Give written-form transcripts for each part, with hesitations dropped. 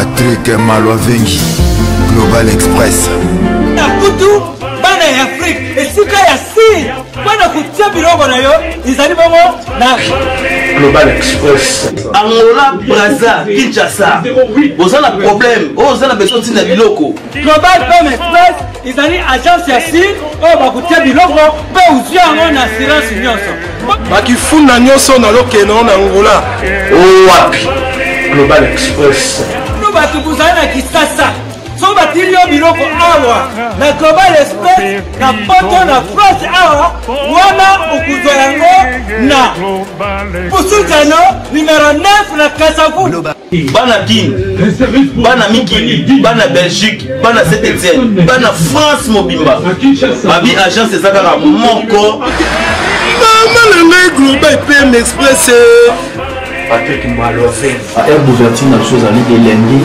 Patrick Malwavengi, Global Express. Nakutu, bana ya Afrique, esika ya si, bana kutia biloko na yo, izali bongo na Global Express. Angola, Brazza, Kinshasa. Vous avez un problème, vous avez besoin de biloko. Global Express, izali agence ya si, ba kutia biloko, ba uzia ngo na assurance nyonso. Bakifuna nyonso na lokeno na Angola. Oh wapi. Global Express. Nous batu buzali na Kisasa. So batili yo biloko awa na Global Express na poto na France awa wana ukuzwa yango na Pusukano numéro 9 na Kasavu. Bana Guinée, Bana Mikili, Bana Belgique, Bana Saint-Etienne, Bana France Mobimba. Babi agence ezaka moko. Maman le Global PM Express. Patrick Malwavengi. À Air Bouvertine, la chose à l'idée lundi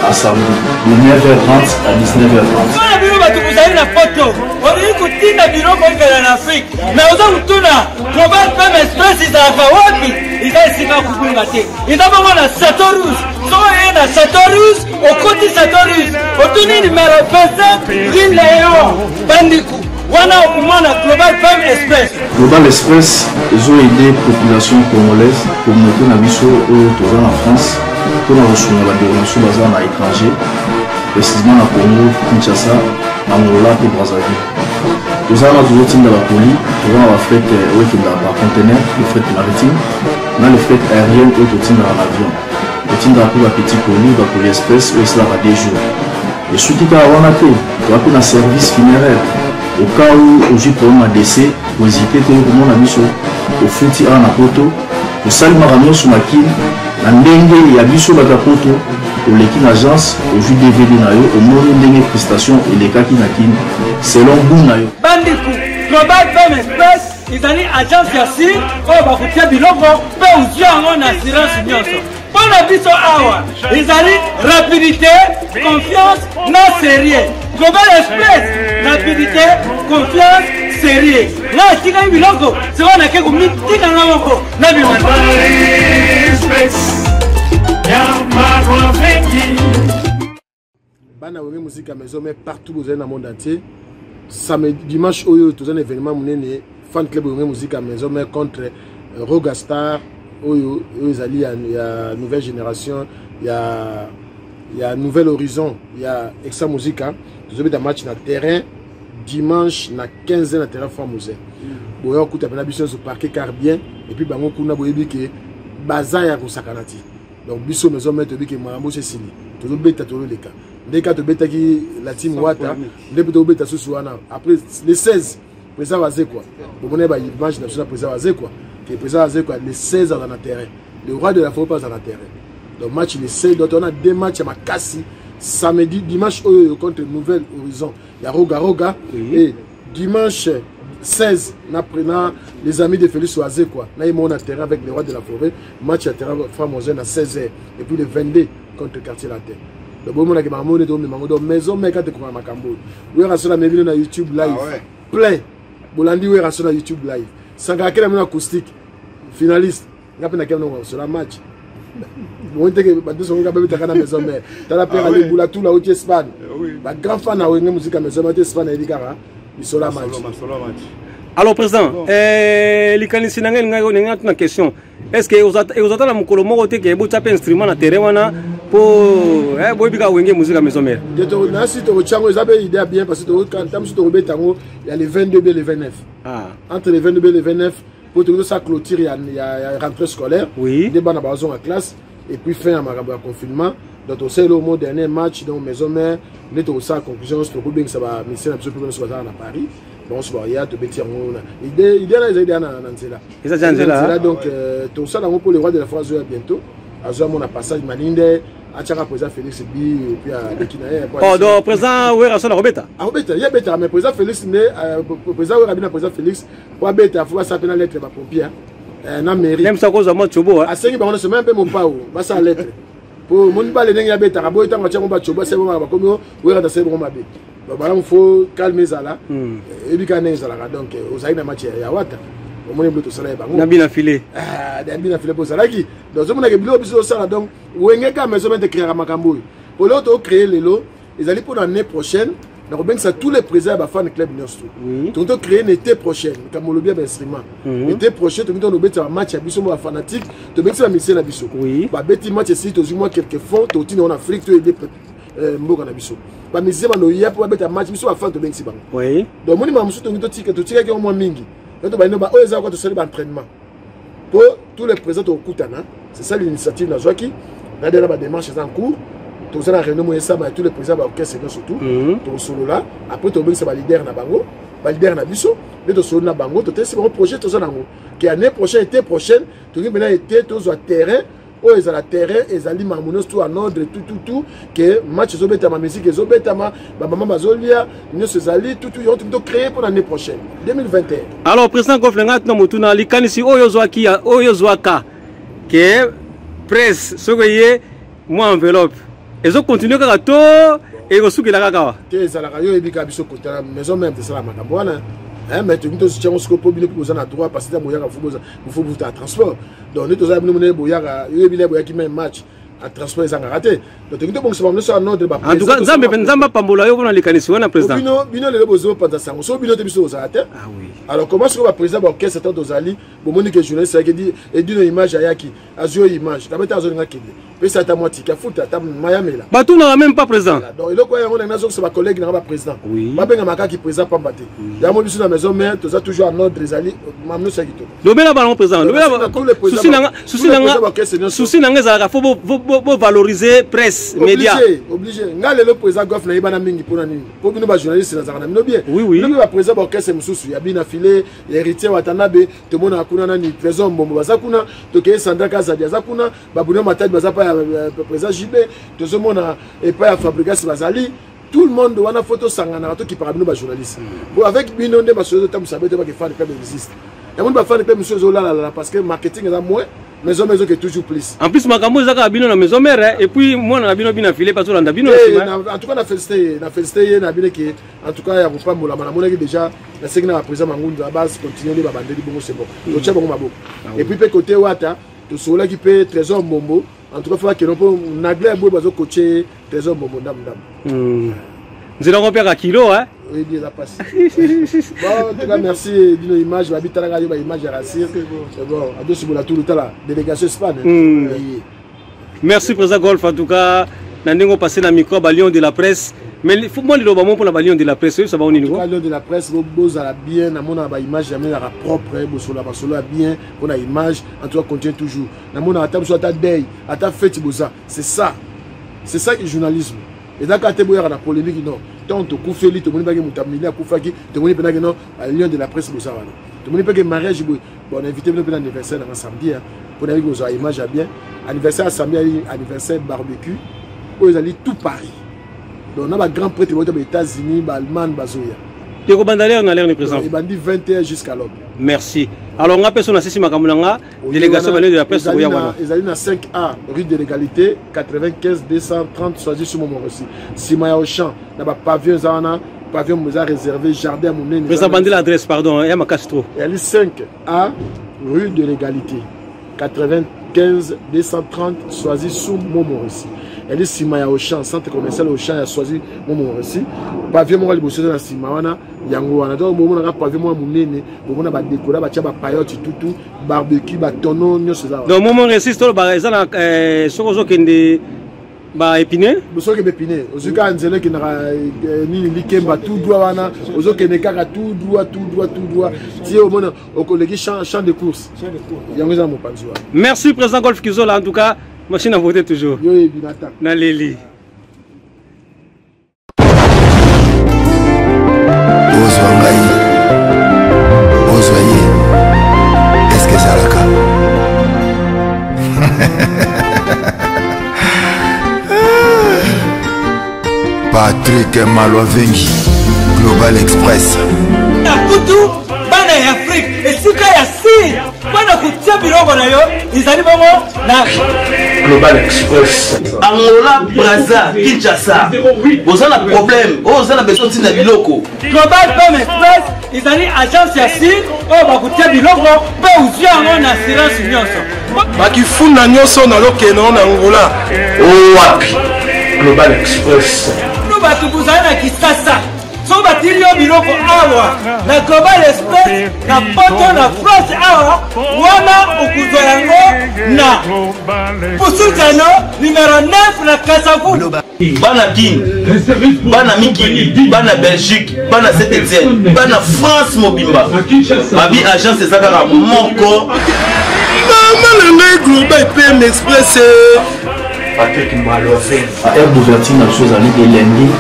à samedi, de 9h30 à 19h30. Voilà, biro batu kuzali na photo. Oli kutinda biro kwa na Afrique. Mais oza kutuna Global PM Express izaka wapi? Izasika kubunga te. Izaba na Satorus. So na Satorus, okoti Satorus. Otuni numéro 25, Rinleo, Bandiku. Wana okumana Global PM Express. Global Express, ils ont aidé la population congolaise, communauté na biso autour en France, pour la reçu la déronation basée à l'étranger, précisément à Congo, Kinshasa, Angola et Brazzaville. Nous avons toujours dans la poli, nous avons la fret par conteneur, le fret maritime, nous avons le fret aérien et le dans l'avion. Le team dans la petit poli, la poli express, où il des jours. Et ce qui est à Wanate, nous avons un service funéraire. Au cas où j'ai problème à décès, vous hésitez tout le monde à mission au fouti à la poto, au salut maramio sur ma kin, la ndenge ya biso baka poto, au l'équipe agence, au jus DVD na yo, au monde ndenge prestation et les cas qui na kin, selon boum na yo. Bandiku, Global PM Express, ils ont agence ya si, oh ba kutia biloko, pe uzia ngo na assurance nyonso. Pour la biso awa, ils ont rapidité, confiance, na sérieux. Global Express, rapidité, confiance, sérieux. Là, si tu as un biloko, c'est on a quelque chose qui est moko. Na bi Bana wenge musique à maison mais partout dans le monde entier. Samedi dimanche oyo tous un événement monene fan club wenge musique à maison mais contre Rogastar oyo ezali ya nouvelle génération, il y a Nouvel Horizon, il y a Exa Musica. Nous avons un match dans le terrain dimanche na 15h na terrain Famose. Boyo kuta pena biso sur parquet car bien et puis bango kuna boyebi ke baza ya kosakanati. Donc biso maison mettre bi ke mambo c'est sini. Todo beta todo leka. Ndeka to beta ki la team Wata, ndeka to beta susu wana. Après les 16 président waze quoi. Bon on est ba image national président waze quoi. Que président waze quoi les 16 dans le terrain. Le roi de la forêt passe dans le terrain. Donc match les 16 donc on a deux matchs à Makassi. Samedi, dimanche contre Nouvel Horizon, il y a Roga et dimanche 16, les amis de Félix Oazé quoi. Là ils montent à terrain avec les rois de la forêt, match à terrain Famose à 16h et puis le 22 contre Quartier Latin. Donc bon on a que maman de maison mais quand tu crois Makambo. Oui rassura mes vidéos na YouTube live. Plein. Bolandi oui rassura YouTube live. Sanga quel est acoustique finaliste. Ngapé na quel nom sur la match. On te que batu sont gars bébé takana maison mais t'as la peur aller boula tout la haute Espagne. Ba grand fan à wenge musique à maison mais Espagne et Dikara ils sont là match. Alors président, likanisi nanga nga tuna question. Est-ce que vous attendez la mukolo moko te ke bo taper instrument na terrain wana pour boy bika wenge musique à maison mais. De to na si to chango ils avaient idée bien parce que quand tam si to betango il y a les 22 et les 29. Entre les 22 et les 29 pour tout ça clôture il y a rentrée scolaire, des bancs à bazon en classe et puis fin à ma confinement. Donc on sait le mot dernier match dans maison mère, nous avons ça conclusion sur le bien que ça va misser un petit peu sur à Paris. Bon ce soir il y a te petit idée là les idées dans cela. Et ça là donc tout ça là pour les rois de la France bientôt. À mon passage Malinde à Tchara président Félix Bi et puis à Lekinaye. Oh donc président ouais rassona Robeta. Ah Robeta, il y a beta mais président Félix né président Rabina président Félix pour beta faut ça peine lettre ba pompier. Na mairie. Même ça cause à moi chobo. À 5 ba on se même pas mon pao, ba ça lettre. Pour mon ba le ndenge ya beta ka boy tanga tchako ba chobo c'est bon ba comme ouais ra c'est bon ba be. Bah il faut calmer ça là. Et puis quand ça là donc aux aïna match ya Wata. Au moins tout ça là ba. Na bien filé. Ah, na bien filé pour ça là qui. Donc je me dis que bilo biso ça là donc wenge ka maison de créer makambo. Pour l'autre, créer les lots, ils allaient pour l'année prochaine. Ça tous les présidents de fan club oui. Tu as créé l'été prochain comme on le bien instrument l'été prochain tu as fait un match à biso fanatique tu as fait un mission à biso oui bah petit match ici tu as moi quelques fonds tu as en Afrique tu as aidé mboka na biso ba mission na ya pour mettre un match biso fan tu as si oui donc moi ma musu tu tire que au moins mingi tu ba no ba o eza ko to sali ba entraînement pour tous les présidents au Koutana c'est ça l'initiative na Zoaki na déjà ba démarche en cours. Tous les réunions tous les présidents d'orchestre surtout tout solo là après tu as leader na bango leader na biso mais tu solo na bango tu as un projet tout ça nango qui année prochaine été prochaine tu as maintenant été tous au terrain où ils ont la terrain ils ont limamonos tout en ordre tout que match zo beta ma musique zo beta ma maman bazolia nous se zali tout ils ont créé pour l'année prochaine 2021 alors président Goflenga na mutuna likanisi oyo zoaka que presse sogoye moi enveloppe ils ont continué à tout et ils ont souki la kaka. Ils ont la radio et bika biso côté la maison même de ça la makambwana. Mais tu nous tiens au scope pour nous en droit parce que moya il faut un transport. Donc nous tous avons nous boya boya qui met match à transport ils ont raté. Donc tu bon c'est pas nous en ordre de en tout cas Nzamba pambola yo na likanisi wana président. Bino le bozo pendant ça. So bino te biso aux raté. Ah oui. Alors comment est-ce que le président orchestre tant dozali bon monique journaliste qui dit et d'une image ayaki azio image. D'abord azio ngaki. Mais ça t'a moitié qui a foutu, t'as Miami là. Bah tout n'a même pas présent. Donc il quoi on a une c'est ma collègue n'a pas président. Oui. Pas bien maka qui présent pas batté. Il y a mon bisu dans la maison mais tu as toujours un ordre des alliés mamno ça qui to. Le bel ballon présent. Le bel souci nanga za faut valoriser presse média. Obligé. Ngale le président Goff na ibana mingi pour nani. Pour bino ba journaliste na za na mino bien. Oui oui. Le président orchestre mususu ya bina filé héritier Watanabe te mona akuna nani trésor mbombo bazakuna to ke Sandra Kaza bazakuna babuno matadi bazapa président JB tout le monde et pas à fabriquer bazali tout le monde wana photo sangana to qui parmi nos journalistes pour avec bino de monsieur tam sabe de pas que fan club existe et mon ba fan club monsieur zola là parce que marketing est moins maison que toujours plus en plus makambo zaka bino na maison mère et puis moi na bino bina filé pas sur landa bino en tout cas na félicité na bino qui en tout cas ya pas mola na mona déjà na segna na président Mangundu à base continuer ba bandeli bongo c'est bon to tcha bongo mabo et puis côté wata to sola qui peut trésor mbombo. En tout cas, il faut que nous ayons coaché Trésor Bobo Dam. Nous allons faire un kilo, hein? Oui, bien, ça passe. Bon, en tout cas, merci d'une image. Je vais habiter à la radio, image à Rassir. C'est bon, à deux sur la tour de la délégation Espagne. Merci, Président Golf. En tout cas, nous avons passé dans le micro à Lyon de la presse. Mais il faut que nous ayons pour la Lyon de la presse. Ça va au niveau. Lyon de la presse, nous avons bien, nous avons une image propre, nous avons bien, on a une image, en tout cas, continue toujours. Nous avons ta day, à ta fête, c'est ça. C'est ça le journalisme. Et là, quand tu es dans la polémique, non. Tant que tu fais, tu as dit que tu as non, à Lyon de la presse, tu as dit que mariage, bon, on a invité pour l'anniversaire samedi, pour une image bien. Anniversaire samedi, anniversaire barbecue, où ils allaient tout Paris. Donc on a un grand prêtre aux États-Unis, Allemagne, Bazoya. Tu es bandalier, on a l'air de présent. Il bandit 21 jusqu'à l'aube. Merci. Alors on a personne à Sissi Makamulanga, délégation de la presse. Ils allaient à 5A, rue de l'égalité, 95 230, choisi sur mon aussi. Simaya Auchan, il y a un pavillon, pavillon réservé, jardin à mon nez. Président bandit l'adresse, pardon, il y a ma Castro. Il y a 5A, rue de l'égalité, 95 230, choisi sur mon aussi. Elle est Simaya Auchan, centre commercial Auchan a choisi mon récit. Pavillon moi le dans Simawana, yango wana donc mon na pavillon moi munene, mon na ba décorer ba tia ba payote tout barbecue ba tono nyos ça. Donc mon récit to ba ezana sokozo kende ba épiner, boso ke épiner. Ozuka nzele ki na ni likemba tout droit wana, ozo kende kaka tout droit. Ti au mona au collègue champ de course. Yango za mo panzwa. Merci président Golf Kizola en tout cas. Machine à voter toujours. Naleli. Est-ce que ça le cas? Patrick Malovengi, Global Express. Nakutu, bana ya Afrique, esika ya si, bana kutia biloko na yo, izali bongo na Global Express. Angola, Brazza, Kinshasa. Vous avez un problème, vous avez besoin de biloko. Global Express, izali agence ya si, ba kutia biloko, pe uzia ngo na assurance nyonso. Bakifuna nyonso na lokeno na Angola. Oh wapi. Global Express. Nous bato buzali na Kisasa. So batili yo biloko awa na Global Express na poto na France awa wana okuzwa yango na Pusutano numéro 9 na Kasavu. Bana King, Bana Mikili, Bana Belgique, Bana Saint-Etienne, Bana France Mobimba. Babi agence ezaka moko. Maman Global PM Express. Patrick Malofen. À air d'ouverture, la chose à l'idée lundi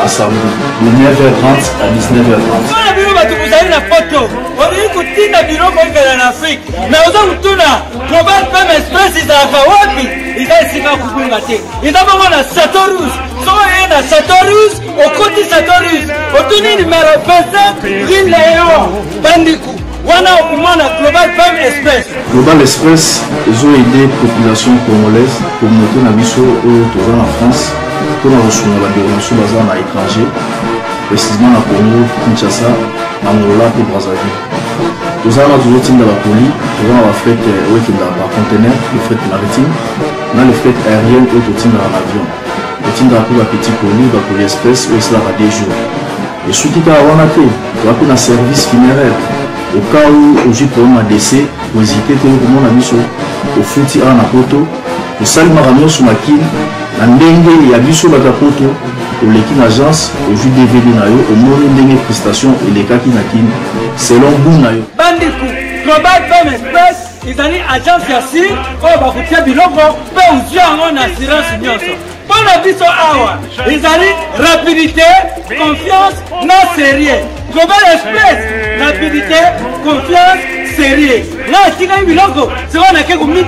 à samedi, de 9h30 à 19h30. Voilà, biro bato buzali na poto. Ori kutinda biro ngela na Afrique. Mais oza kutuna Global PM Express izaka wapi? Izasika kubunga te. Izaba na Satorus. So na Satorus, okoti Satorus. Otuni numéro 25 Green Léon Bandiku. Wana okumana Global PM Express. Global Express, ils ont aidé la population congolaise, communauté Nabiso autour en France, pour la reçu la déronation basée à l'étranger, précisément à Congo, Kinshasa, Angola et Brazzaville. Nous avons toujours dans la colis, nous avons la fret par conteneur, le fret maritime, nous avons le fret aérien et le dans l'avion. Le team dans la petit colis, la colis express, où il sera à 2 jours. Et ce qui est à Wanake, nous avons un service funéraire. Au cas où j'ai problème à décès, vous hésitez que vous m'avez mis au fouti à la poto, au salut maramio sur ma kin, la ndenge ya biso la poto, au l'équipe agence, au jus DVD nayo, au monde ndenge prestation et les cas qui nakin, selon vous nayo. Bandiku, Global PM Express, ils ont agence yasi, oh bakutia biloko, pe uzia en assurance nyonso. Pour la biso awa, ils ont rapidité, confiance, non sérieux. Global Express, rapidité, confiance, sérieux. Là, si vous avez un biloko, c'est qu'on a quelque chose de